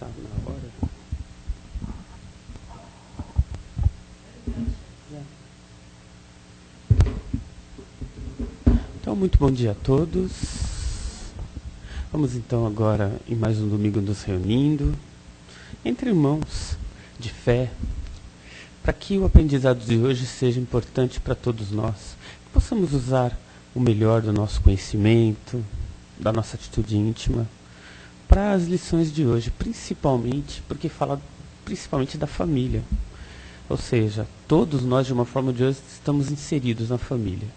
Tá na hora. Então, muito bom dia a todos. Vamos então agora em mais um domingo nos reunindo entre irmãos de fé, para que o aprendizado de hoje seja importante para todos nós, que possamos usar o melhor do nosso conhecimento, da nossa atitude íntima, para as lições de hoje, principalmente porque fala principalmente da família. Ou seja, todos nós, de uma forma ou de outra, estamos inseridos na família.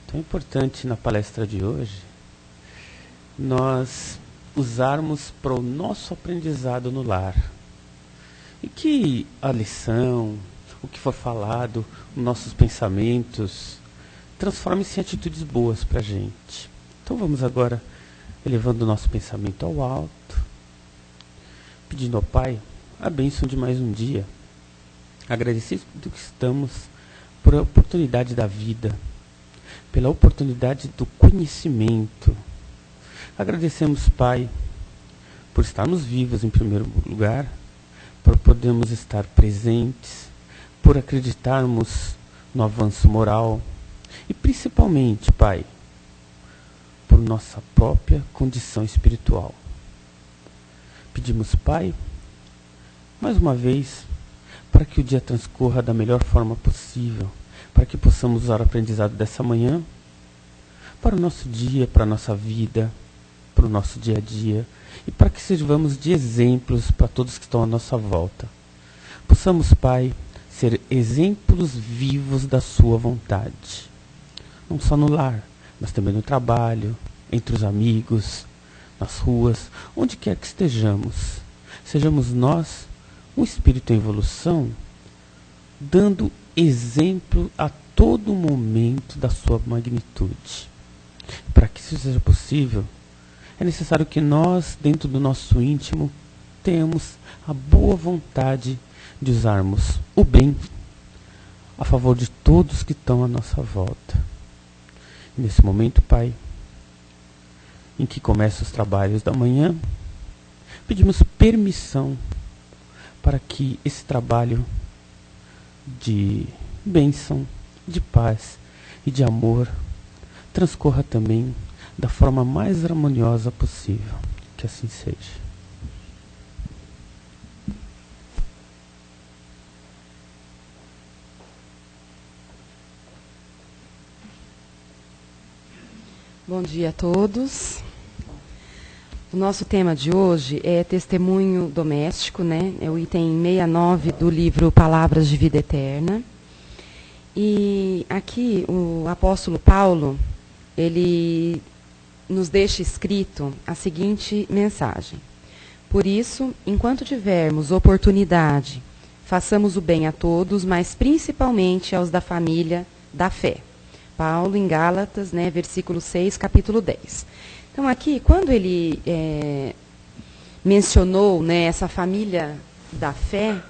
Então é importante, na palestra de hoje, nós usarmos para o nosso aprendizado no lar. E que a lição, o que for falado, os nossos pensamentos, transforme-se em atitudes boas para a gente. Então vamos agora elevando o nosso pensamento ao alto, pedindo ao Pai a bênção de mais um dia. Agradecidos do que estamos, por a oportunidade da vida, pela oportunidade do conhecimento. Agradecemos, Pai, por estarmos vivos em primeiro lugar, por podermos estar presentes, por acreditarmos no avanço moral e principalmente, Pai, por nossa própria condição espiritual. Pedimos, Pai, mais uma vez, para que o dia transcorra da melhor forma possível, para que possamos usar o aprendizado dessa manhã para o nosso dia, para a nossa vida, para o nosso dia a dia, e para que sirvamos de exemplos para todos que estão à nossa volta. Possamos, Pai, ser exemplos vivos da sua vontade, não só no lar, mas também no trabalho, entre os amigos, nas ruas, onde quer que estejamos. Sejamos nós um espírito em evolução, dando exemplo a todo momento da sua magnitude. Para que isso seja possível, é necessário que nós, dentro do nosso íntimo, tenhamos a boa vontade de usarmos o bem a favor de todos que estão à nossa volta. Nesse momento, Pai, em que começam os trabalhos da manhã, pedimos permissão para que esse trabalho de bênção, de paz e de amor transcorra também da forma mais harmoniosa possível. Que assim seja. Bom dia a todos. O nosso tema de hoje é testemunho doméstico, né? É o item 69 do livro Palavras de Vida Eterna. E aqui o apóstolo Paulo, ele nos deixa escrito a seguinte mensagem: por isso, enquanto tivermos oportunidade, façamos o bem a todos, mas principalmente aos da família da fé. Paulo, em Gálatas, né, versículo 6, capítulo 10. Então, aqui, quando ele mencionou, né, essa família da fé,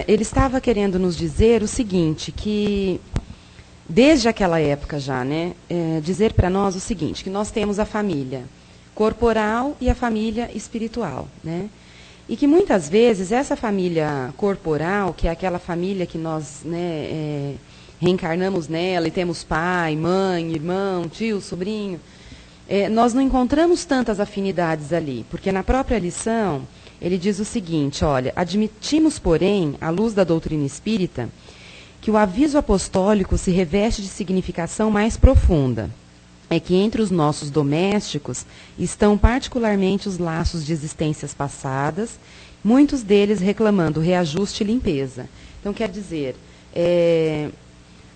ele estava querendo nos dizer o seguinte, que desde aquela época já, né, dizer para nós o seguinte, que nós temos a família corporal e a família espiritual, né, e que muitas vezes essa família corporal, que é aquela família que nós, né, reencarnamos nela e temos pai, mãe, irmão, tio, sobrinho, nós não encontramos tantas afinidades ali, porque na própria lição ele diz o seguinte, olha, admitimos, porém, à luz da doutrina espírita, que o aviso apostólico se reveste de significação mais profunda. É que entre os nossos domésticos estão particularmente os laços de existências passadas, muitos deles reclamando reajuste e limpeza. Então, quer dizer,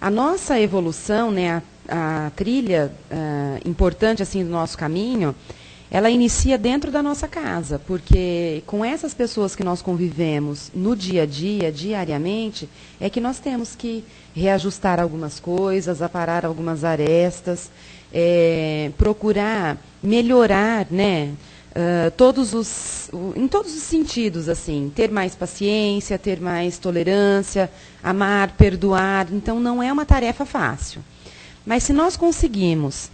a nossa evolução, né, a trilha importante assim do nosso caminho, ela inicia dentro da nossa casa, porque com essas pessoas que nós convivemos no dia a dia, diariamente, é que nós temos que reajustar algumas coisas, aparar algumas arestas, procurar melhorar, né, em todos os sentidos, assim, ter mais paciência, ter mais tolerância, amar, perdoar. Então, não é uma tarefa fácil. Mas se nós conseguimos,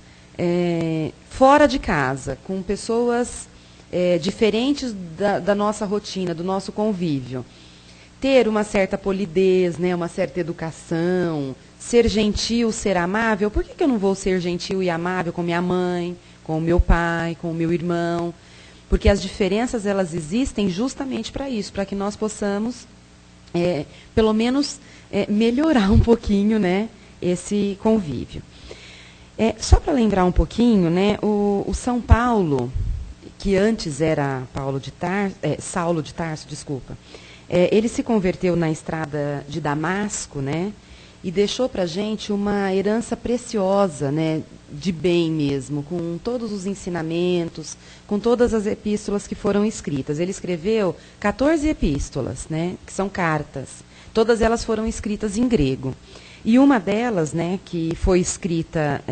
fora de casa, com pessoas diferentes da nossa rotina, do nosso convívio. Ter uma certa polidez, né, uma certa educação, ser gentil, ser amável. Por que eu não vou ser gentil e amável com minha mãe, com o meu pai, com o meu irmão? Porque as diferenças, elas existem justamente para isso, para que nós possamos, pelo menos, melhorar um pouquinho, né, esse convívio. Só para lembrar um pouquinho, né, o São Paulo, que antes era Saulo de Tarso, desculpa, ele se converteu na estrada de Damasco, né, e deixou para a gente uma herança preciosa, né, de bem mesmo, com todos os ensinamentos, com todas as epístolas que foram escritas. Ele escreveu 14 epístolas, né, que são cartas. Todas elas foram escritas em grego. E uma delas, né, que foi escrita,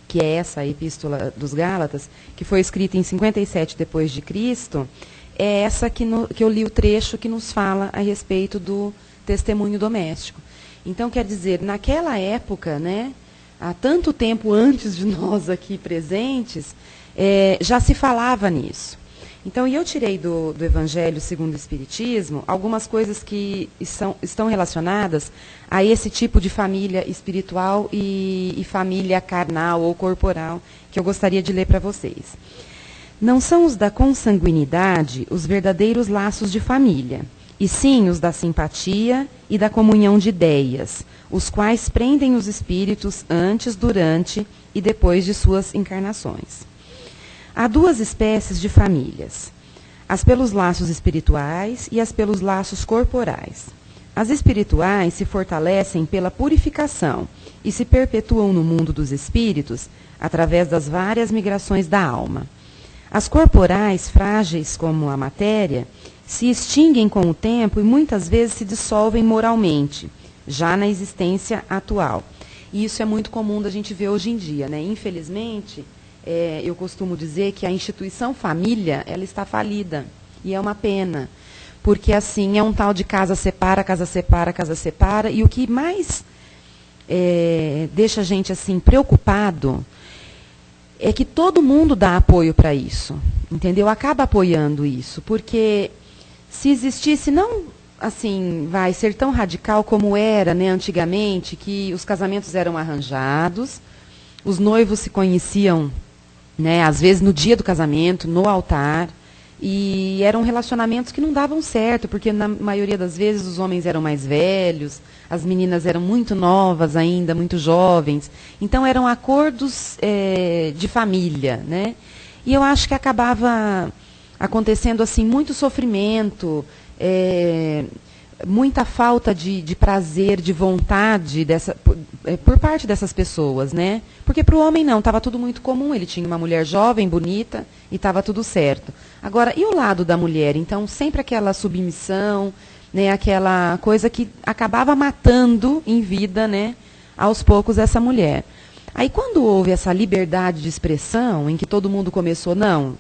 que é essa a Epístola dos Gálatas, que foi escrita em 57 depois de Cristo, é essa que eu li o trecho que nos fala a respeito do testemunho doméstico. Então, quer dizer, naquela época, né, há tanto tempo antes de nós aqui presentes, já se falava nisso. Então, eu tirei do Evangelho segundo o Espiritismo algumas coisas que estão relacionadas a esse tipo de família espiritual e família carnal ou corporal, que eu gostaria de ler para vocês. Não são os da consanguinidade os verdadeiros laços de família, e sim os da simpatia e da comunhão de ideias, os quais prendem os espíritos antes, durante e depois de suas encarnações. Há duas espécies de famílias, as pelos laços espirituais e as pelos laços corporais. As espirituais se fortalecem pela purificação e se perpetuam no mundo dos espíritos através das várias migrações da alma. As corporais, frágeis como a matéria, se extinguem com o tempo e muitas vezes se dissolvem moralmente, já na existência atual. E isso é muito comum da gente ver hoje em dia, né? Infelizmente, eu costumo dizer que a instituição família, ela está falida. E é uma pena. Porque, assim, é um tal de casa separa, casa separa, casa separa. E o que mais deixa a gente, assim, preocupado é que todo mundo dá apoio para isso. Entendeu? Acaba apoiando isso. Porque se existisse, não, assim, vai ser tão radical como era, né, antigamente, que os casamentos eram arranjados, os noivos se conheciam, né, às vezes no dia do casamento, no altar, e eram relacionamentos que não davam certo, porque na maioria das vezes os homens eram mais velhos, as meninas eram muito novas ainda, muito jovens, então eram acordos de família, né? E eu acho que acabava acontecendo assim muito sofrimento, muita falta de prazer, de vontade por parte dessas pessoas, né? Porque para o homem não, estava tudo muito comum, ele tinha uma mulher jovem, bonita, e estava tudo certo. Agora, e o lado da mulher? Então, sempre aquela submissão, né, aquela coisa que acabava matando em vida, né, aos poucos, essa mulher. Aí, quando houve essa liberdade de expressão, em que todo mundo começou, não,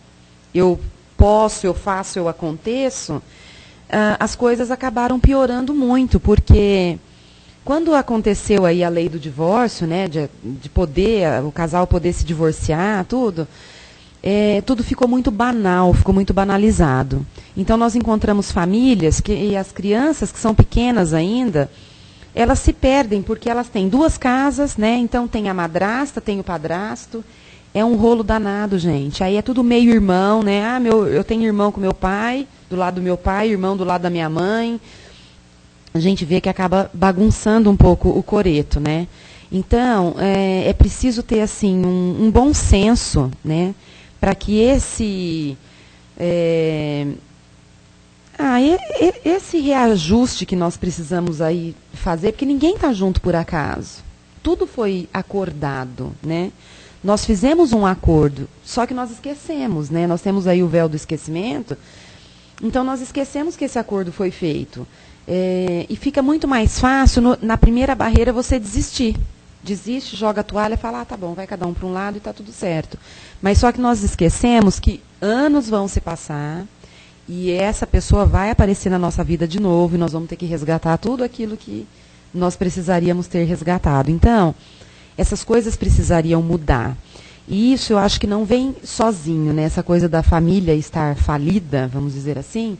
eu posso, eu faço, eu aconteço, as coisas acabaram piorando muito, porque quando aconteceu aí a lei do divórcio, né, de poder, o casal poder se divorciar, tudo ficou muito banal, ficou muito banalizado. Então nós encontramos famílias e as crianças que são pequenas ainda, elas se perdem porque elas têm duas casas, né? Então tem a madrasta, tem o padrasto. É um rolo danado, gente. Aí é tudo meio irmão, né? Eu tenho irmão com meu pai, do lado do meu pai, irmão do lado da minha mãe. A gente vê que acaba bagunçando um pouco o coreto, né? Então, é preciso ter, assim, um bom senso, né? Para que esse reajuste que nós precisamos aí fazer, porque ninguém está junto por acaso. Tudo foi acordado, né? Nós fizemos um acordo, só que nós esquecemos, né? Nós temos aí o véu do esquecimento, então nós esquecemos que esse acordo foi feito. E fica muito mais fácil, na primeira barreira, você desistir. Desiste, joga a toalha e fala, tá bom, vai cada um para um lado e está tudo certo. Mas só que nós esquecemos que anos vão se passar e essa pessoa vai aparecer na nossa vida de novo e nós vamos ter que resgatar tudo aquilo que nós precisaríamos ter resgatado. Então, essas coisas precisariam mudar. E isso eu acho que não vem sozinho, né? Essa coisa da família estar falida, vamos dizer assim,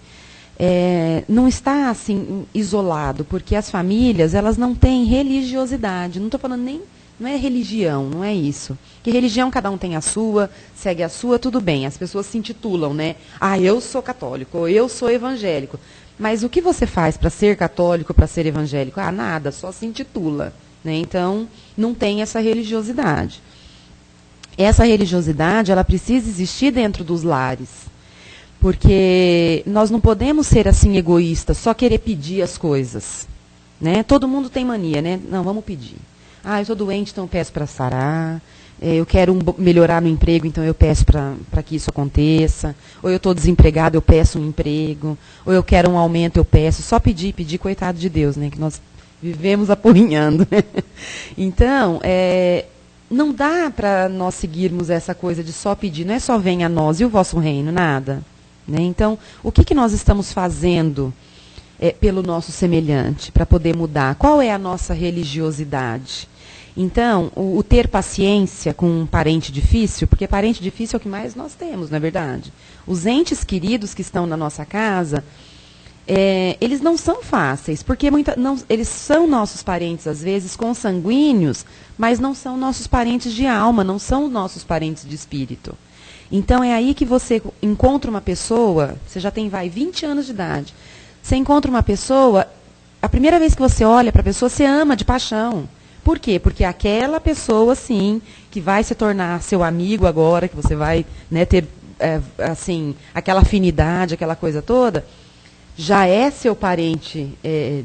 não está assim isolado, porque as famílias elas não têm religiosidade. Não estou falando nem, não é religião, não é isso. Que religião cada um tem a sua, segue a sua, tudo bem. As pessoas se intitulam, né? Ah, eu sou católico, ou eu sou evangélico. Mas o que você faz para ser católico, para ser evangélico? Ah, nada, só se intitula, né? Então, não tem essa religiosidade. Essa religiosidade, ela precisa existir dentro dos lares. Porque nós não podemos ser assim egoístas, só querer pedir as coisas. Né? Todo mundo tem mania, né? Não, vamos pedir. Ah, eu estou doente, então eu peço para sarar. Eu quero melhorar no emprego, então eu peço para que isso aconteça. Ou eu estou desempregado, eu peço um emprego. Ou eu quero um aumento, eu peço. Só pedir, coitado de Deus, né? Que nós vivemos apurrinhando. Né? Então, não dá para nós seguirmos essa coisa de só pedir. Não é só venha a nós e o vosso reino, nada. Né? Então, o que nós estamos fazendo pelo nosso semelhante para poder mudar? Qual é a nossa religiosidade? Então, o ter paciência com um parente difícil, porque parente difícil é o que mais nós temos, não é verdade? Os entes queridos que estão na nossa casa, eles não são fáceis, porque eles são nossos parentes, às vezes, consanguíneos, mas não são nossos parentes de alma, não são nossos parentes de espírito. Então, é aí que você encontra uma pessoa, você já tem, 20 anos de idade, você encontra uma pessoa, a primeira vez que você olha para a pessoa, você ama de paixão. Por quê? Porque aquela pessoa, sim, que vai se tornar seu amigo agora, que você vai, né, ter, assim, aquela afinidade, aquela coisa toda, já é seu parente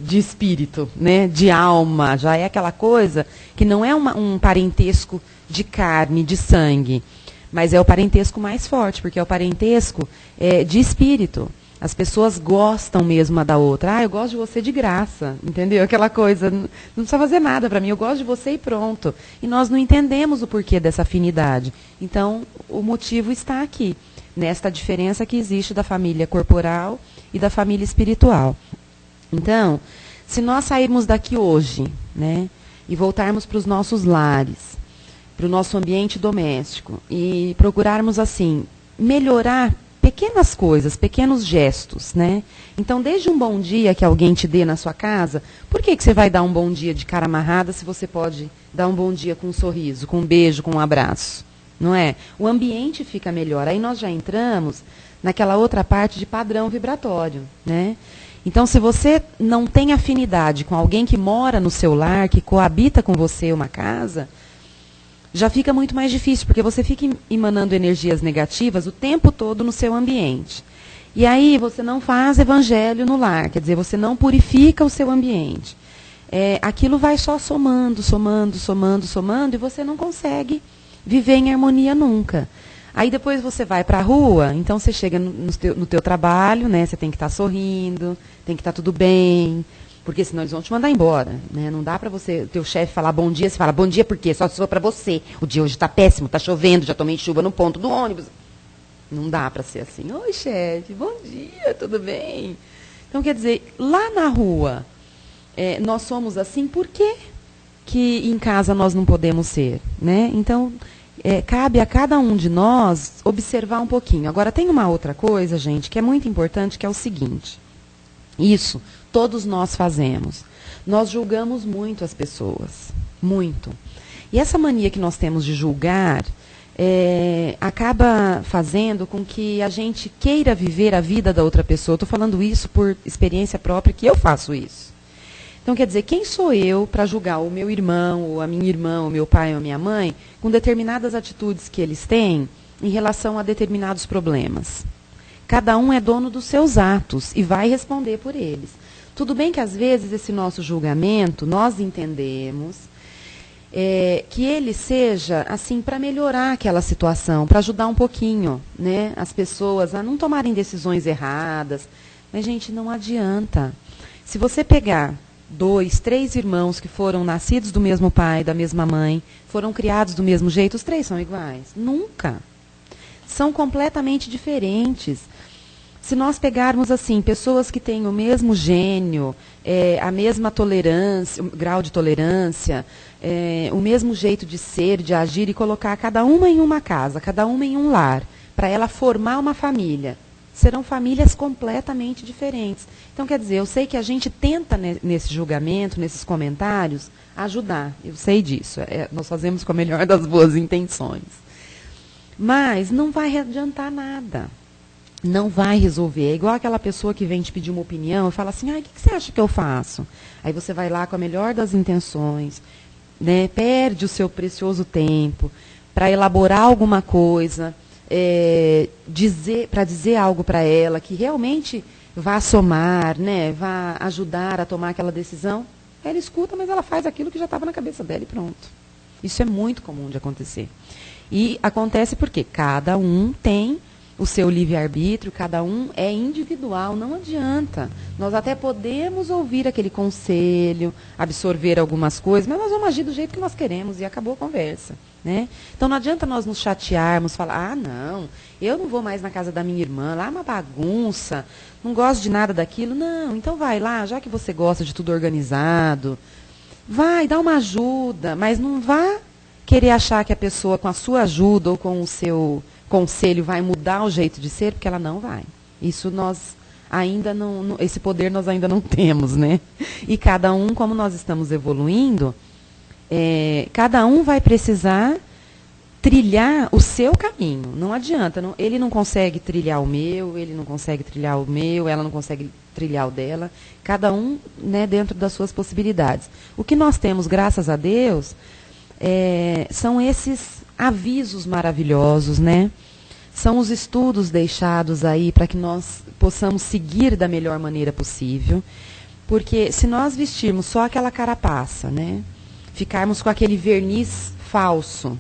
de espírito, né, de alma, já é aquela coisa que não é um parentesco de carne, de sangue, mas é o parentesco mais forte, porque é o parentesco de espírito. As pessoas gostam mesmo uma da outra. Ah, eu gosto de você de graça, entendeu? Aquela coisa, não precisa fazer nada para mim, eu gosto de você e pronto. E nós não entendemos o porquê dessa afinidade. Então, o motivo está aqui, nesta diferença que existe da família corporal e da família espiritual. Então, se nós sairmos daqui hoje, né, e voltarmos para os nossos lares, para o nosso ambiente doméstico, e procurarmos, assim, melhorar pequenas coisas, pequenos gestos, né? Então, desde um bom dia que alguém te dê na sua casa, por que você vai dar um bom dia de cara amarrada se você pode dar um bom dia com um sorriso, com um beijo, com um abraço? Não é? O ambiente fica melhor. Aí nós já entramos naquela outra parte de padrão vibratório, né? Então, se você não tem afinidade com alguém que mora no seu lar, que coabita com você uma casa, já fica muito mais difícil, porque você fica emanando energias negativas o tempo todo no seu ambiente. E aí você não faz evangelho no lar, quer dizer, você não purifica o seu ambiente. Aquilo vai só somando, somando, somando, somando, e você não consegue viver em harmonia nunca. Aí depois você vai para a rua, então você chega no teu trabalho, né, você tem que estar sorrindo, tem que estar tudo bem, porque senão eles vão te mandar embora, né? Não dá para você, o teu chefe falar bom dia, você fala bom dia por quê? Só se for para você. O dia hoje está péssimo, está chovendo, já tomei chuva no ponto do ônibus. Não dá para ser assim. Oi, chefe, bom dia, tudo bem? Então, quer dizer, lá na rua, nós somos assim, por quê que em casa nós não podemos ser, né? Então, cabe a cada um de nós observar um pouquinho. Agora, tem uma outra coisa, gente, que é muito importante, que é o seguinte. Isso todos nós fazemos. Nós julgamos muito as pessoas. Muito. E essa mania que nós temos de julgar acaba fazendo com que a gente queira viver a vida da outra pessoa. Estou falando isso por experiência própria, que eu faço isso. Então, quer dizer, quem sou eu para julgar o meu irmão, ou a minha irmã, o meu pai ou a minha mãe, com determinadas atitudes que eles têm em relação a determinados problemas? Cada um é dono dos seus atos e vai responder por eles. Tudo bem que, às vezes, esse nosso julgamento, nós entendemos que ele seja assim para melhorar aquela situação, para ajudar um pouquinho, né, as pessoas a não tomarem decisões erradas. Mas, gente, não adianta. Se você pegar 2, 3 irmãos que foram nascidos do mesmo pai, da mesma mãe, foram criados do mesmo jeito, os 3 são iguais? Nunca. São completamente diferentes. Se nós pegarmos assim, pessoas que têm o mesmo gênio, a mesma tolerância, grau de tolerância, o mesmo jeito de ser, de agir e colocar cada uma em uma casa, cada uma em um lar, para ela formar uma família. Serão famílias completamente diferentes. Então, quer dizer, eu sei que a gente tenta, nesse julgamento, nesses comentários, ajudar. Eu sei disso. Nós fazemos com a melhor das boas intenções. Mas não vai adiantar nada. Não vai resolver. É igual aquela pessoa que vem te pedir uma opinião e fala assim, o que você acha que eu faço? Aí você vai lá com a melhor das intenções, né, perde o seu precioso tempo para elaborar alguma coisa, para dizer algo para ela que realmente vá somar, né, vá ajudar a tomar aquela decisão. Ela escuta, mas ela faz aquilo que já estava na cabeça dela e pronto. Isso é muito comum de acontecer. E acontece porque cada um tem o seu livre-arbítrio, cada um é individual, não adianta. Nós até podemos ouvir aquele conselho, absorver algumas coisas, mas nós vamos agir do jeito que nós queremos e acabou a conversa. Né? Então não adianta nós nos chatearmos, falar, não, eu não vou mais na casa da minha irmã, lá é uma bagunça, não gosto de nada daquilo. Não, então vai lá, já que você gosta de tudo organizado, vai, dá uma ajuda, mas não vá querer achar que a pessoa com a sua ajuda ou com o seu conselho vai mudar o jeito de ser, porque ela não vai. Isso nós ainda não, esse poder nós ainda não temos, né? E cada um, como nós estamos evoluindo, cada um vai precisar trilhar o seu caminho. Não adianta, ele não consegue trilhar o meu, ele não consegue trilhar o meu, ela não consegue trilhar o dela. Cada um, né, dentro das suas possibilidades. O que nós temos, graças a Deus, são esses avisos maravilhosos, né? São os estudos deixados aí para que nós possamos seguir da melhor maneira possível. Porque se nós vestirmos só aquela carapaça, né? Ficarmos com aquele verniz falso,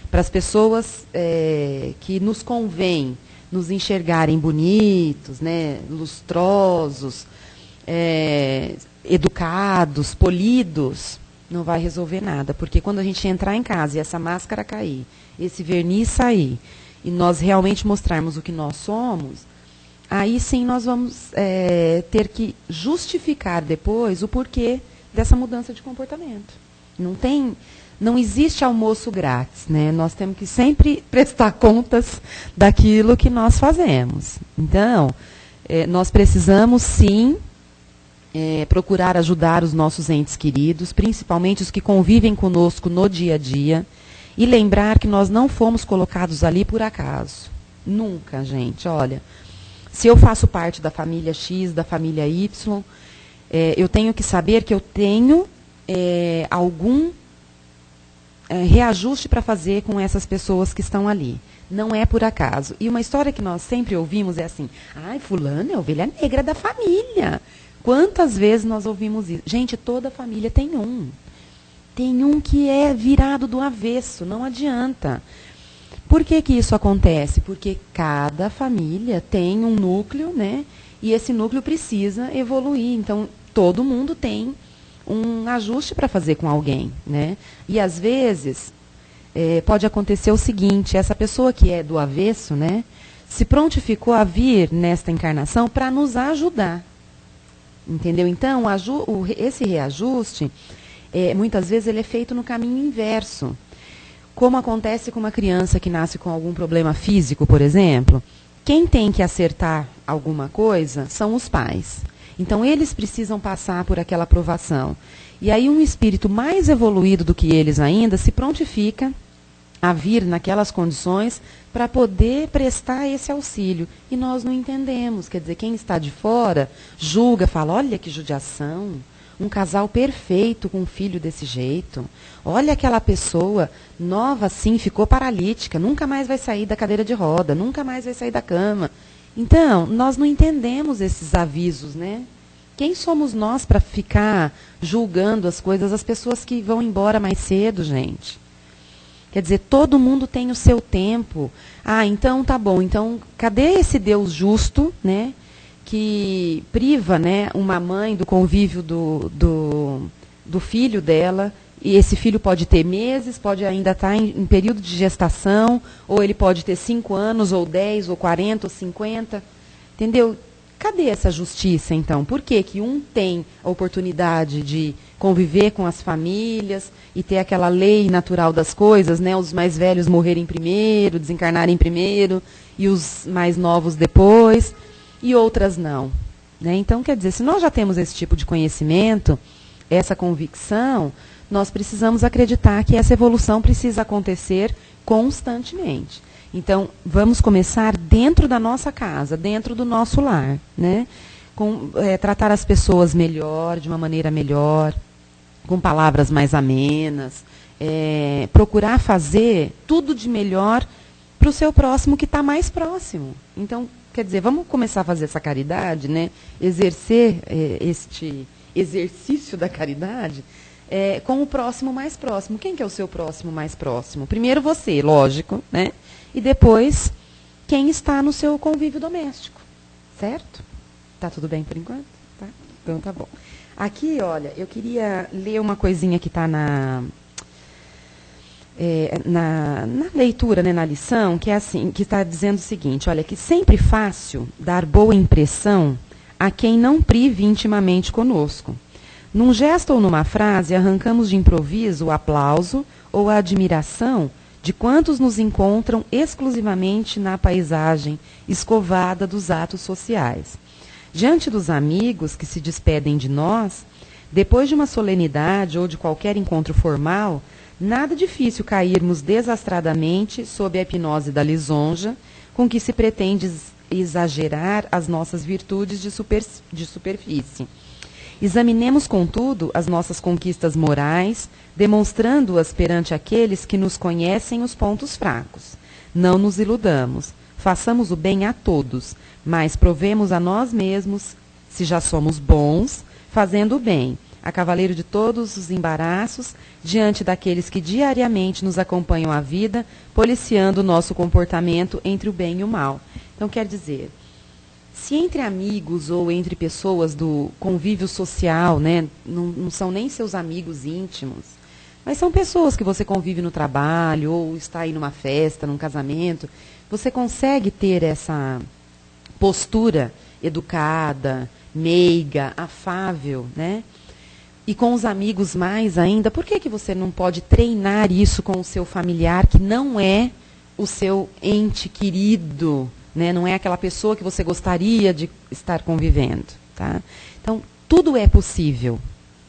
para as pessoas que nos convém nos enxergarem bonitos, né? Lustrosos, educados, polidos, não vai resolver nada, porque quando a gente entrar em casa e essa máscara cair, esse verniz sair, e nós realmente mostrarmos o que nós somos, aí sim nós vamos ter que justificar depois o porquê dessa mudança de comportamento. Não existe almoço grátis, né? Nós temos que sempre prestar contas daquilo que nós fazemos. Então, nós precisamos sim procurar ajudar os nossos entes queridos, principalmente os que convivem conosco no dia a dia, e lembrar que nós não fomos colocados ali por acaso. Nunca, gente. Olha, se eu faço parte da família X, da família Y, eu tenho que saber que eu tenho algum reajuste para fazer com essas pessoas que estão ali. Não é por acaso. E uma história que nós sempre ouvimos é assim, fulano é a ovelha negra da família. Quantas vezes nós ouvimos isso? Gente, toda família tem um. Tem um que é virado do avesso, não adianta. Por que que isso acontece? Porque cada família tem um núcleo, né? E esse núcleo precisa evoluir. Então, todo mundo tem um ajuste para fazer com alguém, né? E, às vezes, pode acontecer o seguinte, essa pessoa que é do avesso, né? Se prontificou a vir nesta encarnação para nos ajudar. Entendeu? Então, esse reajuste, muitas vezes, ele é feito no caminho inverso. Como acontece com uma criança que nasce com algum problema físico, por exemplo, quem tem que acertar alguma coisa são os pais. Então, eles precisam passar por aquela aprovação. E aí, um espírito mais evoluído do que eles ainda se prontifica a vir naquelas condições para poder prestar esse auxílio. E nós não entendemos. Quer dizer, quem está de fora julga, fala, olha que judiação, um casal perfeito com um filho desse jeito. Olha aquela pessoa nova assim, ficou paralítica, nunca mais vai sair da cadeira de roda, nunca mais vai sair da cama. Então, nós não entendemos esses avisos, né? Quem somos nós para ficar julgando as coisas, as pessoas que vão embora mais cedo, gente? Quer dizer, todo mundo tem o seu tempo. Então tá bom. Então, cadê esse Deus justo, né? Que priva, né, uma mãe do convívio do filho dela, e esse filho pode ter meses, pode ainda estar em período de gestação, ou ele pode ter 5 anos, ou 10, ou 40, ou 50, entendeu? cadê essa justiça, então? Por que que um tem a oportunidade de conviver com as famílias e ter aquela lei natural das coisas, né? Os mais velhos morrerem primeiro, desencarnarem primeiro, e os mais novos depois, e outras não, né? Então, quer dizer, se nós já temos esse tipo de conhecimento, essa convicção, nós precisamos acreditar que essa evolução precisa acontecer constantemente. Então, vamos começar dentro da nossa casa, dentro do nosso lar, né? Tratar as pessoas melhor, de uma maneira melhor, com palavras mais amenas, procurar fazer tudo de melhor para o seu próximo que está mais próximo. Então, quer dizer, vamos começar a fazer essa caridade, né? Exercer este exercício da caridade com o próximo mais próximo. Quem que é o seu próximo mais próximo? Primeiro você, lógico, né? E depois quem está no seu convívio doméstico, certo? Tá tudo bem por enquanto? Tá? Então tá bom. Aqui, olha, eu queria ler uma coisinha que está na leitura, né, na lição, que é assim, que está dizendo o seguinte, olha, que sempre fácil dar boa impressão a quem não prive intimamente conosco. Num gesto ou numa frase, arrancamos de improviso o aplauso ou a admiração de quantos nos encontram exclusivamente na paisagem escovada dos atos sociais. Diante dos amigos que se despedem de nós, depois de uma solenidade ou de qualquer encontro formal, nada difícil cairmos desastradamente sob a hipnose da lisonja, com que se pretende exagerar as nossas virtudes de superfície. Examinemos, contudo, as nossas conquistas morais, demonstrando-as perante aqueles que nos conhecem os pontos fracos. Não nos iludamos. Façamos o bem a todos, mas provemos a nós mesmos, se já somos bons, fazendo o bem, a cavaleiro de todos os embaraços, diante daqueles que diariamente nos acompanham a vida, policiando o nosso comportamento entre o bem e o mal. Então, quer dizer, se entre amigos ou entre pessoas do convívio social, né, não são nem seus amigos íntimos, mas são pessoas que você convive no trabalho, ou está aí numa festa, num casamento, você consegue ter essa postura educada, meiga, afável, né? E com os amigos mais ainda, por que você não pode treinar isso com o seu familiar que não é o seu ente querido, né? Não é aquela pessoa que você gostaria de estar convivendo, tá? Então, tudo é possível,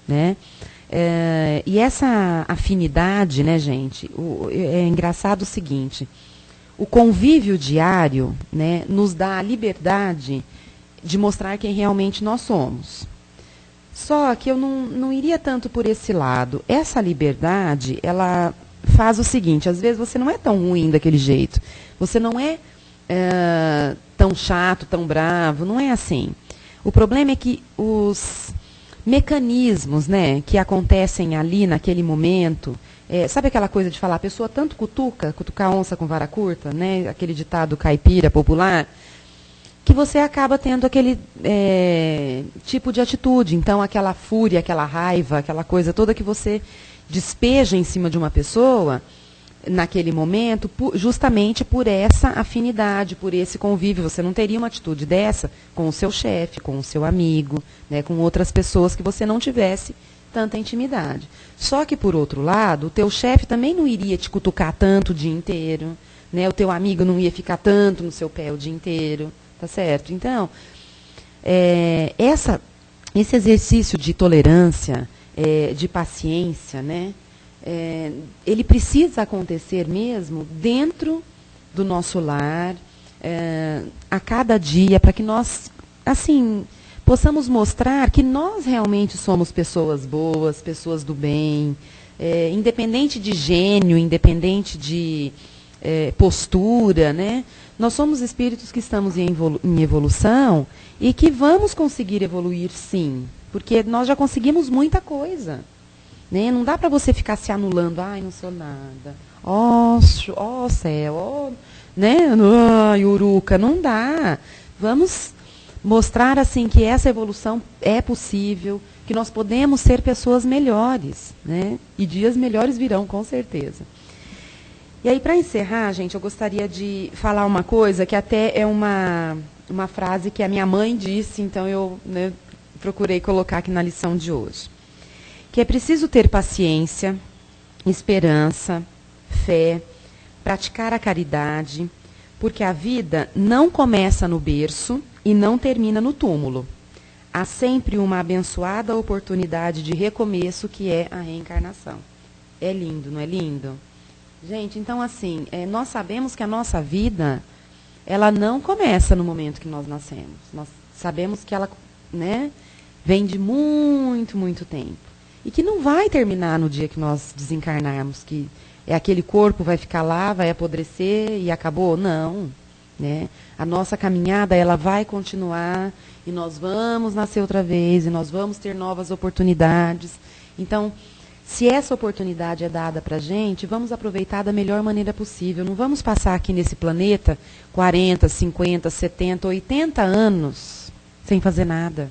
né? E essa afinidade, né, gente, é engraçado o seguinte, o convívio diário, né, nos dá a liberdade de mostrar quem realmente nós somos. Só que eu não iria tanto por esse lado. Essa liberdade, ela faz o seguinte, às vezes você não é tão ruim daquele jeito, você não é tão chato, tão bravo, não é assim. O problema é que os mecanismos, né, que acontecem ali naquele momento, sabe aquela coisa de falar, a pessoa tanto cutucar onça com vara curta, né, aquele ditado caipira popular, que você acaba tendo aquele tipo de atitude. Então, aquela fúria, aquela raiva, aquela coisa toda que você despeja em cima de uma pessoa, naquele momento, justamente por essa afinidade, por esse convívio. Você não teria uma atitude dessa com o seu chefe, com o seu amigo, né, com outras pessoas que você não tivesse tanta intimidade. Só que, por outro lado, o teu chefe também não iria te cutucar tanto o dia inteiro, né, o teu amigo não ia ficar tanto no seu pé o dia inteiro, tá certo? Então, esse exercício de tolerância, de paciência, né, ele precisa acontecer mesmo dentro do nosso lar, a cada dia, para que nós, assim, possamos mostrar que nós realmente somos pessoas boas, pessoas do bem, independente de gênio, independente de postura, né? Nós somos espíritos que estamos em evolução e que vamos conseguir evoluir, sim, porque nós já conseguimos muita coisa. Né? Não dá para você ficar se anulando, ai, não sou nada, ó céu, ó, né? Ai, uruca, não dá. Vamos mostrar assim que essa evolução é possível, que nós podemos ser pessoas melhores, né? E dias melhores virão, com certeza. E aí, para encerrar, gente, eu gostaria de falar uma coisa que até é uma uma frase que a minha mãe disse, então eu, né, procurei colocar aqui na lição de hoje. Que é preciso ter paciência, esperança, fé, praticar a caridade, porque a vida não começa no berço e não termina no túmulo. Há sempre uma abençoada oportunidade de recomeço, que é a reencarnação. É lindo, não é lindo? Gente, então assim, nós sabemos que a nossa vida, ela não começa no momento que nós nascemos. Nós sabemos que ela, né, vem de muito, muito tempo. E que não vai terminar no dia que nós desencarnarmos, que aquele corpo vai ficar lá, vai apodrecer e acabou. Não. Né? A nossa caminhada, ela vai continuar e nós vamos nascer outra vez e nós vamos ter novas oportunidades. Então, se essa oportunidade é dada para a gente, vamos aproveitar da melhor maneira possível. Não vamos passar aqui nesse planeta 40, 50, 70, 80 anos sem fazer nada.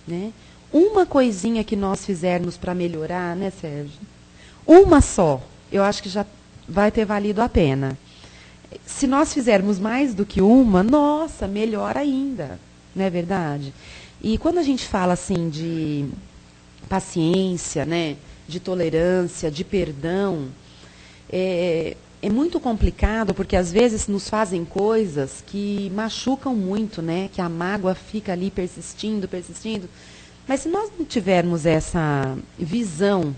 Né? Uma coisinha que nós fizermos para melhorar, né, Sérgio? Uma só, eu acho que já vai ter valido a pena. Se nós fizermos mais do que uma, nossa, melhor ainda, não é verdade? E quando a gente fala assim de paciência, né, de tolerância, de perdão, é muito complicado, porque às vezes nos fazem coisas que machucam muito, né, que a mágoa fica ali persistindo, persistindo. Mas se nós não tivermos essa visão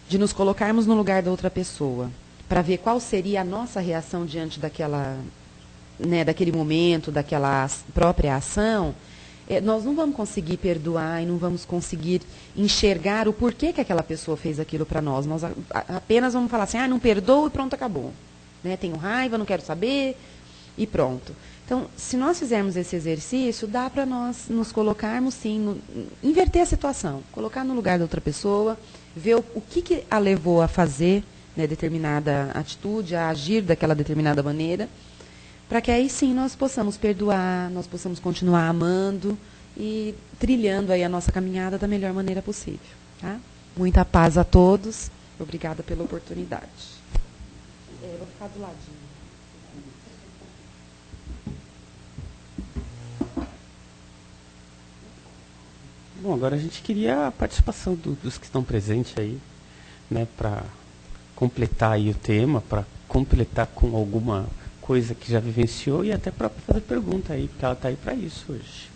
de nos colocarmos no lugar da outra pessoa, para ver qual seria a nossa reação diante daquela, né, daquele momento, daquela própria ação, nós não vamos conseguir perdoar e não vamos conseguir enxergar o porquê que aquela pessoa fez aquilo para nós. Nós apenas vamos falar assim, não perdoo e pronto, acabou. Né, tenho raiva, não quero saber e pronto. Então, se nós fizermos esse exercício, dá para nós nos colocarmos, sim, inverter a situação, colocar no lugar da outra pessoa, ver o que a levou a fazer, né, determinada atitude, a agir daquela determinada maneira, para que aí sim nós possamos perdoar, nós possamos continuar amando e trilhando aí a nossa caminhada da melhor maneira possível. Tá? Muita paz a todos. Obrigada pela oportunidade. Eu vou ficar do ladinho. Bom, agora a gente queria a participação dos que estão presentes aí, né, para completar aí o tema, para completar com alguma coisa que já vivenciou e até para fazer pergunta aí, porque ela está aí para isso hoje.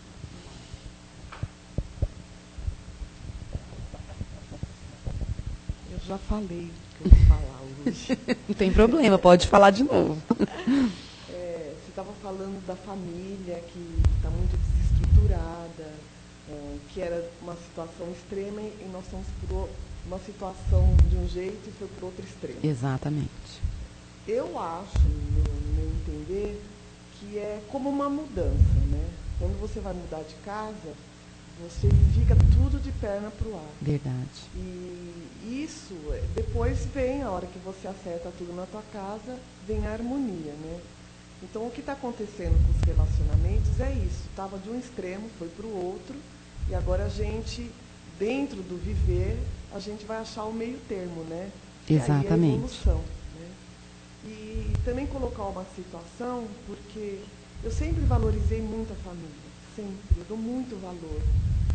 Eu já falei o que eu vou falar hoje. Não tem problema, pode falar de novo. Você estava falando da família que está muito desestruturada, que era uma situação extrema e nós estamos por uma situação de um jeito e foi por outro extremo. Exatamente. Eu acho, no meu entender, que é como uma mudança, né? Quando você vai mudar de casa, você fica tudo de perna para o ar. Verdade. E isso, depois vem a hora que você acerta tudo na tua casa, vem a harmonia, né? Então, o que está acontecendo com os relacionamentos é isso. Estava de um extremo, foi para o outro, e agora a gente, dentro do viver, a gente vai achar o meio termo, né? Exatamente. E aí é a evolução, né? E também colocar uma situação, porque eu sempre valorizei muito a família, sempre, eu dou muito valor.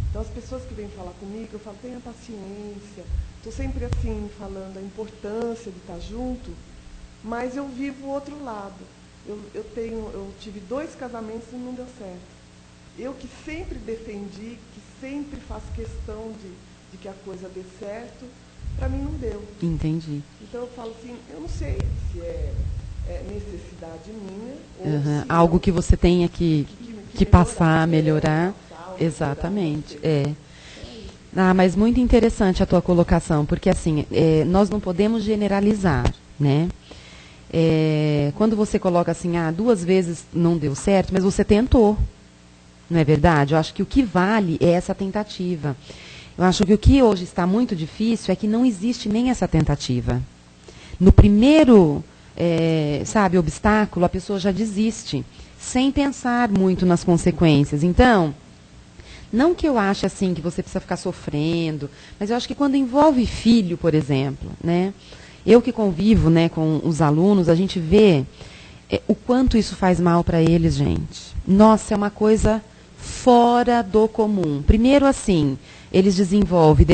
Então, as pessoas que vêm falar comigo, eu falo, tenha paciência, estou sempre assim, falando a importância de estar junto, mas eu vivo o outro lado. Eu tive 2 casamentos e não deu certo. Eu que sempre defendi, que sempre faço questão de que a coisa dê certo, para mim não deu. Entendi. Então eu falo assim, eu não sei se é necessidade minha, ou se algo que você tenha que passar, melhorar. Exatamente. Mas muito interessante a tua colocação, porque assim, nós não podemos generalizar, né? Quando você coloca assim, 2 vezes não deu certo, mas você tentou. Não é verdade? Eu acho que o que vale é essa tentativa. Eu acho que o que hoje está muito difícil é que não existe nem essa tentativa. No primeiro, obstáculo, a pessoa já desiste, sem pensar muito nas consequências. Então, não que eu ache assim que você precisa ficar sofrendo, mas eu acho que quando envolve filho, por exemplo, né? Eu que convivo, né, com os alunos, a gente vê o quanto isso faz mal para eles, gente. Nossa, é uma coisa fora do comum. Primeiro, assim, eles desenvolvem,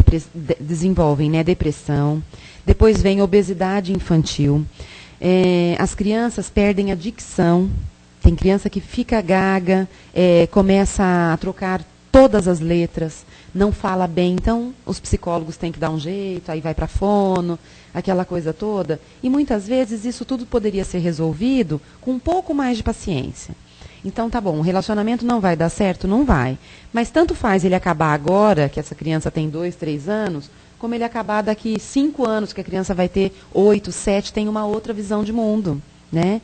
né, depressão, depois vem obesidade infantil, as crianças perdem a dicção, tem criança que fica gaga, começa a trocar todas as letras, não fala bem, então os psicólogos têm que dar um jeito, aí vai para fono, aquela coisa toda. E muitas vezes isso tudo poderia ser resolvido com um pouco mais de paciência. Então tá bom, o relacionamento não vai dar certo? Não vai. Mas tanto faz ele acabar agora, que essa criança tem 2, 3 anos, como ele acabar daqui 5 anos, que a criança vai ter 8, 7, tem uma outra visão de mundo, né?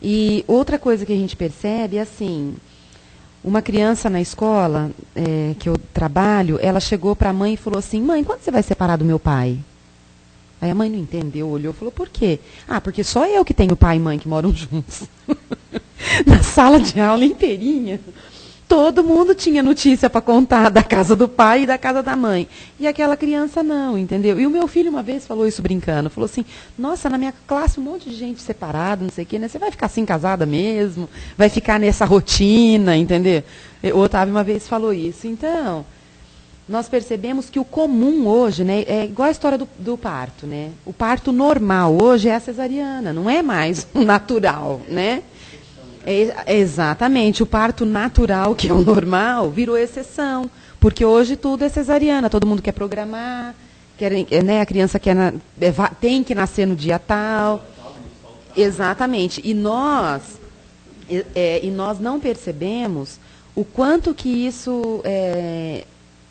E outra coisa que a gente percebe é assim, uma criança na escola que eu trabalho, ela chegou para a mãe e falou assim, mãe, quando você vai separar do meu pai? Aí a mãe não entendeu, olhou e falou, por quê? Ah, porque só eu que tenho pai e mãe que moram juntos. Na sala de aula inteirinha, todo mundo tinha notícia para contar da casa do pai e da casa da mãe. E aquela criança não, entendeu? E o meu filho uma vez falou isso brincando, falou assim, nossa, na minha classe um monte de gente separada, não sei o quê, né? Você vai ficar assim casada mesmo? Vai ficar nessa rotina, entendeu? O Otávio uma vez falou isso. Então, nós percebemos que o comum hoje, né, é igual a história do parto, né? O parto normal hoje é a cesariana, não é mais o natural, né? Exatamente, o parto natural, que é o normal, virou exceção, porque hoje tudo é cesariana, todo mundo quer programar, né, a criança tem que nascer no dia tal. Exatamente, e nós não percebemos o quanto que isso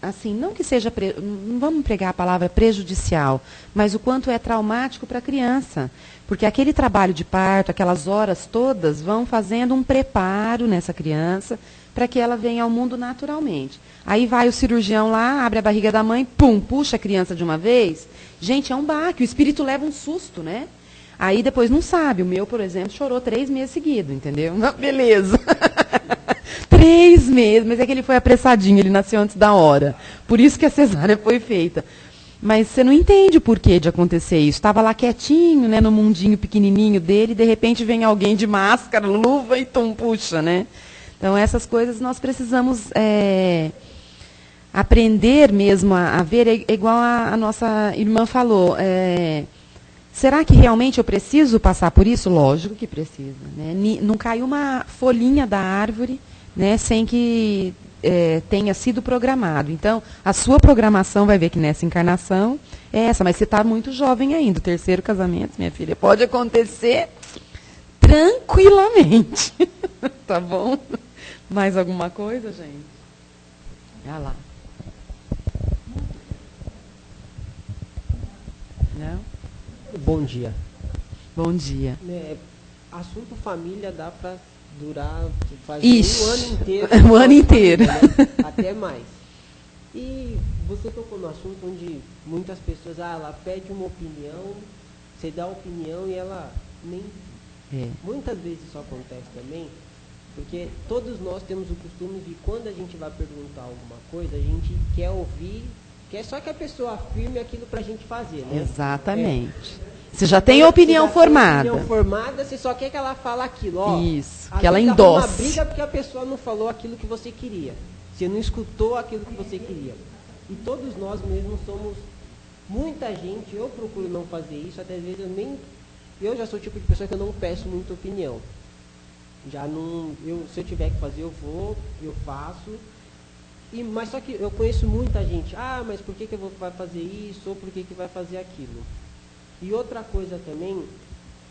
assim, não que seja, não vamos empregar a palavra prejudicial, mas o quanto é traumático para a criança. Porque aquele trabalho de parto, aquelas horas todas, vão fazendo um preparo nessa criança para que ela venha ao mundo naturalmente. Aí vai o cirurgião lá, abre a barriga da mãe, pum, puxa a criança de uma vez. Gente, é um baque, o espírito leva um susto, né? Aí depois não sabe. O meu, por exemplo, chorou 3 meses seguidos, entendeu? Beleza. 3 meses, mas é que ele foi apressadinho, ele nasceu antes da hora. Por isso que a cesárea foi feita. Mas você não entende o porquê de acontecer isso. Estava lá quietinho, né, no mundinho pequenininho dele, e de repente vem alguém de máscara, luva e puxa, né? Então, essas coisas nós precisamos aprender mesmo a ver, igual a nossa irmã falou. Será que realmente eu preciso passar por isso? Lógico que precisa. Né? Não cai uma folhinha da árvore, né, sem que tenha sido programado. Então, a sua programação vai ver que nessa encarnação é essa, mas você está muito jovem ainda. O 3º casamento, minha filha, pode acontecer tranquilamente. Tá bom? Mais alguma coisa, gente? Olha lá. Não? Bom dia. Bom dia. Assunto família dá para durar faz Ixi, um ano inteiro. Um ano inteiro. Família, né? Até mais. E você tocou no assunto onde muitas pessoas, ela pede uma opinião, você dá a opinião e ela nem... Muitas vezes isso acontece também, porque todos nós temos o costume de quando a gente vai perguntar alguma coisa, a gente quer ouvir, quer só que a pessoa afirme aquilo para a gente fazer, né? Exatamente. Você já tem a opinião formada. Opinião formada, você só quer que ela fale aquilo. Ó, isso, que ela endosse. Uma briga porque a pessoa não falou aquilo que você queria. Você não escutou aquilo que você queria. E todos nós mesmos somos, muita gente, eu procuro não fazer isso, até às vezes eu já sou o tipo de pessoa que eu não peço muita opinião. Já não, se eu tiver que fazer, eu vou, eu faço. Mas só que eu conheço muita gente, mas por que vai fazer isso, ou por que vai fazer aquilo? E outra coisa também,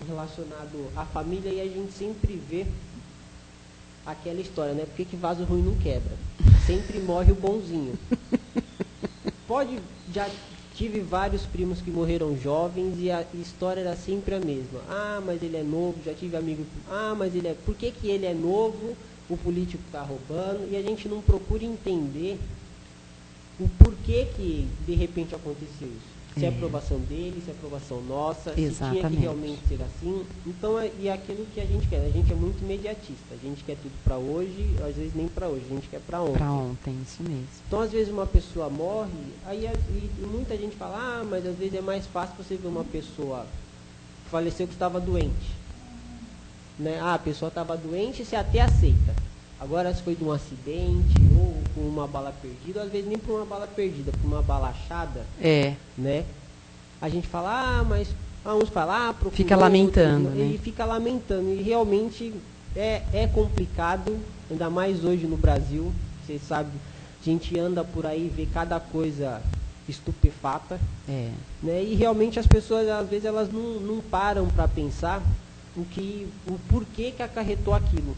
relacionado à família, e a gente sempre vê aquela história, né? Por que vaso ruim não quebra? Sempre morre o bonzinho. Já tive vários primos que morreram jovens e a história era sempre a mesma. Mas ele é novo, já tive amigo, mas ele é... Por que ele é novo? O político está roubando, e a gente não procura entender o porquê que de repente aconteceu isso. Se é aprovação dele, se é aprovação nossa, Exatamente. Se tinha que realmente ser assim. Então, e aquilo que a gente quer. A gente é muito imediatista. A gente quer tudo para hoje, às vezes nem para hoje, a gente quer para ontem. Para ontem, isso mesmo. Então, às vezes uma pessoa morre, e muita gente fala, mas às vezes é mais fácil você ver uma pessoa que faleceu que estava doente. né? Ah, a pessoa estava doente, você até aceita. Agora, se foi de um acidente ou com uma bala perdida, às vezes nem por uma bala perdida, por uma bala achada, né? A gente fala, mas uns falam, fica lamentando, outro, né? E fica lamentando. E realmente é complicado, ainda mais hoje no Brasil. Você sabe, a gente anda por aí e vê cada coisa estupefata, né? E realmente as pessoas, às vezes, elas não param para pensar o porquê que acarretou aquilo.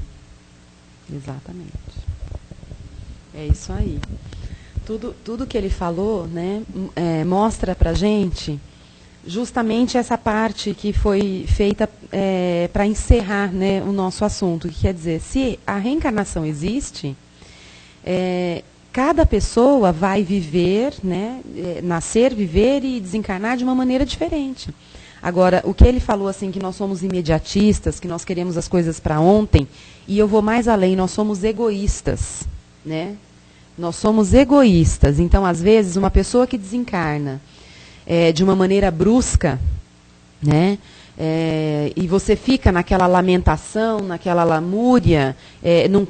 Exatamente. É isso aí. Tudo que ele falou, né, mostra pra gente justamente essa parte que foi feita para encerrar, né, o nosso assunto. Que quer dizer, se a reencarnação existe, cada pessoa vai viver, né, nascer, viver e desencarnar de uma maneira diferente. Agora, o que ele falou, assim, que nós somos imediatistas, que nós queremos as coisas para ontem, e eu vou mais além, nós somos egoístas, né? Nós somos egoístas. Então, às vezes, uma pessoa que desencarna de uma maneira brusca, né? E você fica naquela lamentação, naquela lamúria,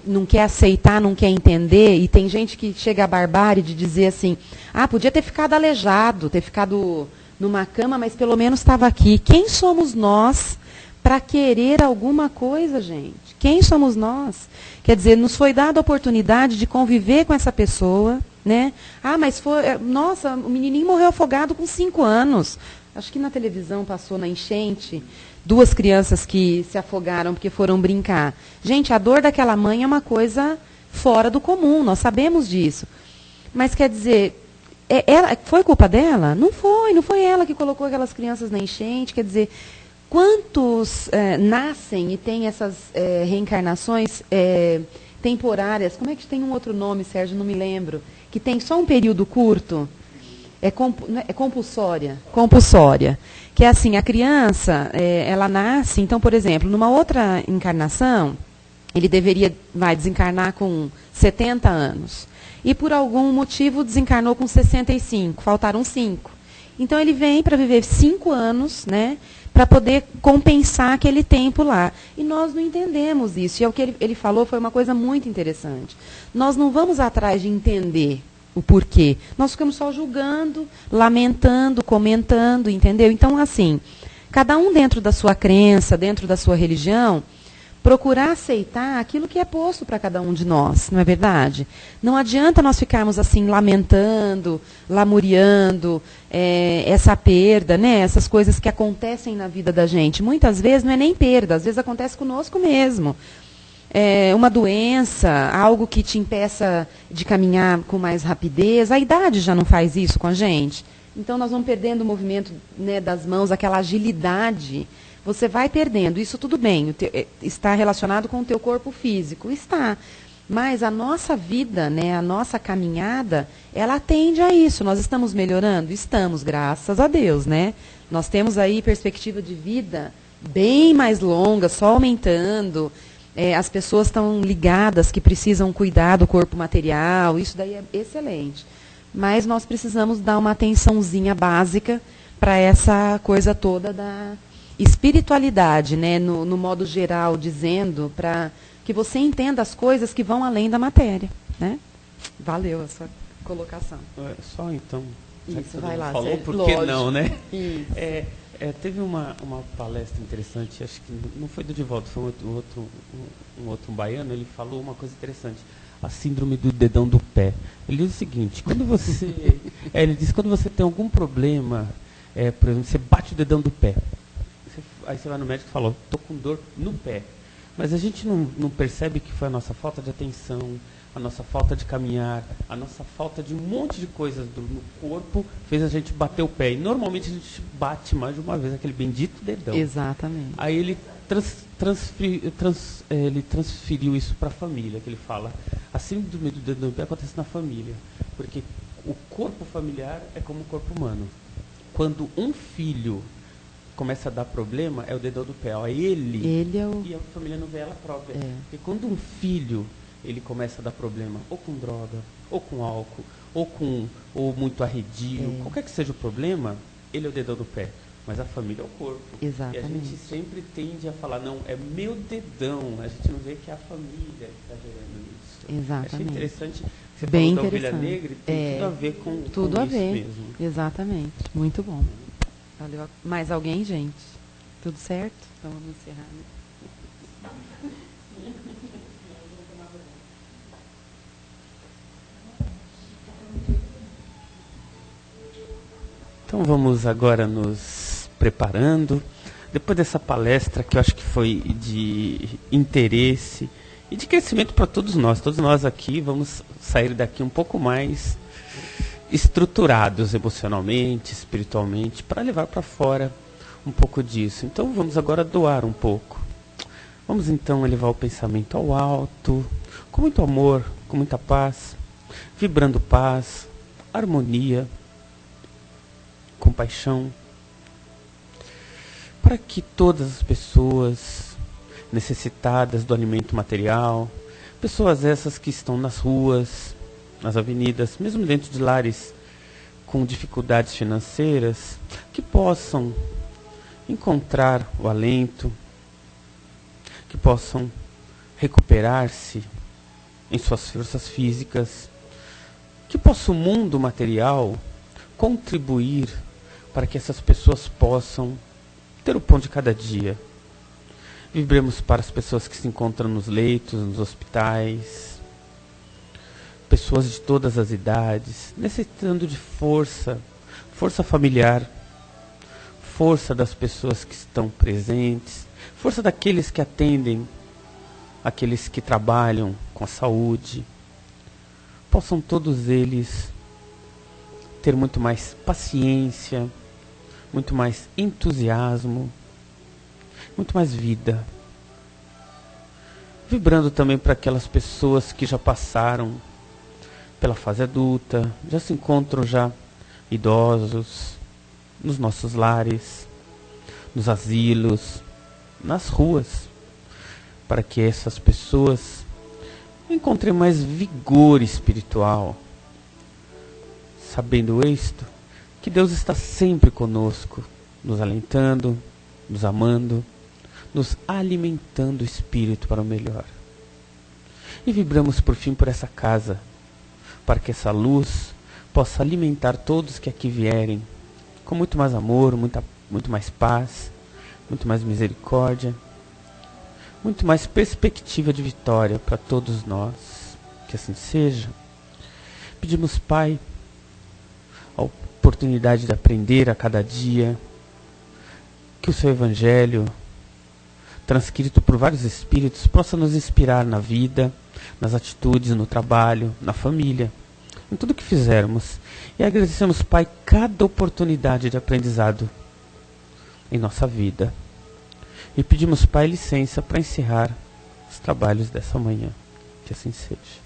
não quer aceitar, não quer entender, e tem gente que chega à barbárie de dizer assim, podia ter ficado aleijado, ter ficado numa cama, mas pelo menos estava aqui. Quem somos nós para querer alguma coisa, gente? Quem somos nós? Quer dizer, nos foi dada a oportunidade de conviver com essa pessoa, né? Mas foi, nossa, o menininho morreu afogado com 5 anos. Acho que na televisão passou na enchente 2 crianças que se afogaram porque foram brincar. Gente, a dor daquela mãe é uma coisa fora do comum, nós sabemos disso. Mas quer dizer, foi culpa dela? Não foi ela que colocou aquelas crianças na enchente. Quer dizer, quantos nascem e têm essas reencarnações temporárias? Como é que tem um outro nome, Sérgio? Não me lembro. Que tem só um período curto. É compulsória. Compulsória. Que é assim, a criança, ela nasce, então, por exemplo, numa outra encarnação, ele deveria desencarnar com 70 anos. E por algum motivo desencarnou com 65, faltaram 5. Então ele vem para viver 5 anos, né, para poder compensar aquele tempo lá. E nós não entendemos isso. E o que ele falou foi uma coisa muito interessante. Nós não vamos atrás de entender o porquê. Nós ficamos só julgando, lamentando, comentando, entendeu? Então, assim, cada um dentro da sua crença, dentro da sua religião, procurar aceitar aquilo que é posto para cada um de nós, não é verdade? Não adianta nós ficarmos assim lamentando, lamuriando essa perda, né? Essas coisas que acontecem na vida da gente. Muitas vezes não é nem perda, às vezes acontece conosco mesmo. Uma doença, algo que te impeça de caminhar com mais rapidez. A idade já não faz isso com a gente. Então nós vamos perdendo o movimento, né, das mãos, aquela agilidade. Você vai perdendo, isso tudo bem, está relacionado com o teu corpo físico, está. Mas a nossa vida, né, a nossa caminhada, ela atende a isso. Nós estamos melhorando? Estamos, graças a Deus, né? Nós temos aí perspectiva de vida bem mais longa, só aumentando. As pessoas estão ligadas que precisam cuidar do corpo material, isso daí é excelente. Mas nós precisamos dar uma atençãozinha básica para essa coisa toda da espiritualidade, né, no modo geral, dizendo, para que você entenda as coisas que vão além da matéria, né? Valeu a sua colocação. Só então, isso, vai lá, falou, Sérgio. por que não, né? Isso. Teve uma palestra interessante, acho que não foi do Divaldo, foi um outro baiano, ele falou uma coisa interessante, a síndrome do dedão do pé. Ele diz o seguinte, quando você ele diz, quando você tem algum problema, por exemplo, você bate o dedão do pé, aí você vai no médico e fala, estou com dor no pé. Mas a gente não percebe que foi a nossa falta de atenção, a nossa falta de caminhar, a nossa falta de um monte de coisas no corpo fez a gente bater o pé. E normalmente a gente bate mais de uma vez aquele bendito dedão. Exatamente. Aí ele transferiu isso para a família, que ele fala, a síndrome do dedão do pé acontece na família, porque o corpo familiar é como o corpo humano. Quando um filho começa a dar problema, é o dedão do pé. Ele é o... E a família não vê ela própria. Porque quando um filho ele começa a dar problema, ou com droga, ou com álcool, ou muito arredio, qualquer que seja o problema, ele é o dedão do pé. mas a família é o corpo. Exatamente. E a gente sempre tende a falar, não, é meu dedão. A gente não vê que é a família que está gerando isso. Exatamente. Achei interessante. Você Bem falou da ovelha interessante. negra e tem tudo a ver com Tudo a isso ver. mesmo. Exatamente. Muito bom. Valeu. Mais alguém, gente? Tudo certo? Então vamos encerrar. Né? Então vamos agora nos preparando. Depois dessa palestra que eu acho que foi de interesse e de crescimento para todos nós aqui vamos sair daqui um pouco mais estruturados emocionalmente, espiritualmente, para levar para fora um pouco disso. Então vamos agora doar um pouco. Vamos então elevar o pensamento ao alto, com muito amor, com muita paz, vibrando paz, harmonia, compaixão, para que todas as pessoas necessitadas do alimento material, pessoas essas que estão nas ruas, nas avenidas, mesmo dentro de lares com dificuldades financeiras, que possam encontrar o alento, que possam recuperar-se em suas forças físicas, que possa o mundo material contribuir para que essas pessoas possam ter o pão de cada dia. Vibremos para as pessoas que se encontram nos leitos, nos hospitais, pessoas de todas as idades, necessitando de força familiar, força das pessoas que estão presentes, força daqueles que atendem, aqueles que trabalham com a saúde. Possam todos eles ter muito mais paciência, muito mais entusiasmo, muito mais vida. Vibrando também para aquelas pessoas que já passaram pela fase adulta, já se encontram já idosos, nos nossos lares, nos asilos, nas ruas, para que essas pessoas encontrem mais vigor espiritual, sabendo isto, que Deus está sempre conosco, nos alentando, nos amando, nos alimentando o espírito para o melhor. E vibramos por fim por essa casa, para que essa luz possa alimentar todos que aqui vierem, com muito mais amor, muito mais paz, muito mais misericórdia, muito mais perspectiva de vitória para todos nós. Que assim seja. Pedimos, Pai, a oportunidade de aprender a cada dia, que o Seu Evangelho, transcrito por vários Espíritos, possa nos inspirar na vida, nas atitudes, no trabalho, na família, em tudo que fizermos. E agradecemos, Pai, cada oportunidade de aprendizado em nossa vida. E pedimos, Pai, licença para encerrar os trabalhos dessa manhã. Que assim seja.